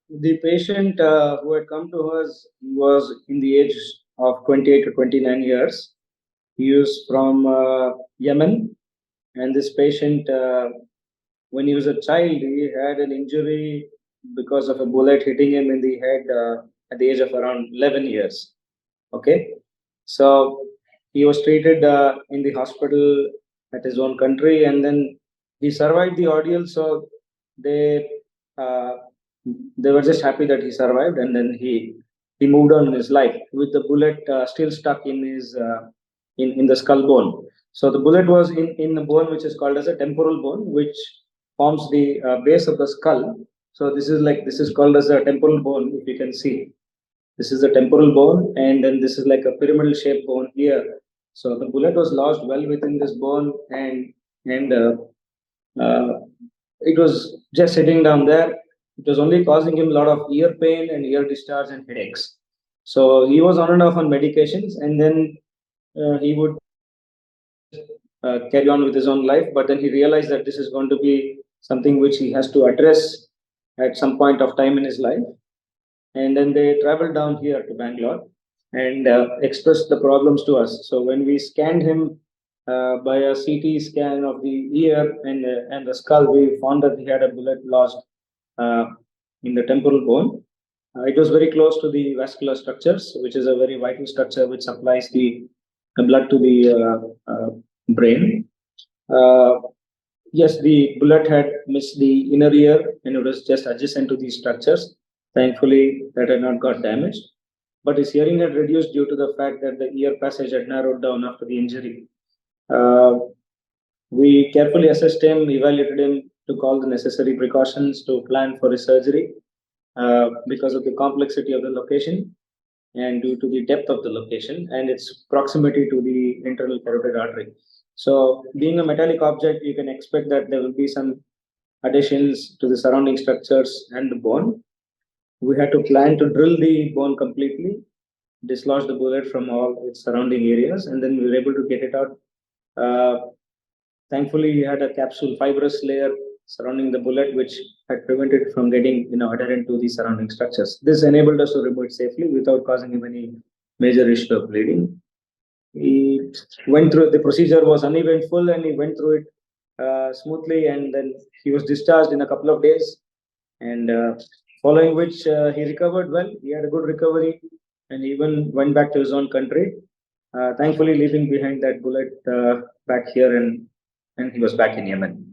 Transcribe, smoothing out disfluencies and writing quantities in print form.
The patient who had come to us was in the age of 28 to 29 years. He was from Yemen, and this patient, when he was a child, he had an injury because of a bullet hitting him in the head at the age of around 11 years. Okay, so he was treated in the hospital at his own country, and then he survived the ordeal. So they uh, they were just happy that he survived, and then he moved on in his life with the bullet still stuck in his in the skull bone. So the bullet was in the bone which is called as a temporal bone, which forms the base of the skull. So this is called as a temporal bone. If you can see, this is the temporal bone, and then this is like a pyramidal shaped bone here. So the bullet was lodged well within this bone, and uh, it was just sitting down there. It was only causing him a lot of ear pain and ear discharge and headaches. So he was on and off on medications, and then he would carry on with his own life. But then he realized that this is going to be something which he has to address at some point of time in his life. And then they traveled down here to Bangalore and expressed the problems to us. So when we scanned him by a CT scan of the ear and the skull, we found that he had a bullet lodged uh, in the temporal bone. It was very close to the vascular structures, which is a very vital structure which supplies the blood to the brain. Uh, yes, the bullet had missed the inner ear and it was just adjacent to these structures. Thankfully, that had not got damaged. But his hearing had reduced due to the fact that the ear passage had narrowed down after the injury. Uh, we carefully assessed him, evaluated him, took all the necessary precautions to plan for his surgery because of the complexity of the location and due to the depth of the location and its proximity to the internal carotid artery. So, being a metallic object, you can expect that there will be some additions to the surrounding structures and the bone. We had to plan to drill the bone completely, dislodge the bullet from all its surrounding areas, and then we were able to get it out. Uh, Thankfully, we had a capsule fibrous layer surrounding the bullet, which had prevented it from getting adherent to the surrounding structures. This enabled us to remove it safely without causing him any major issue of bleeding. He went through the procedure was uneventful, and he went through it smoothly, and then he was discharged in a couple of days. And following which, he recovered well. He had a good recovery, and even went back to his own country. Thankfully, leaving behind that bullet back here, and he was back in Yemen.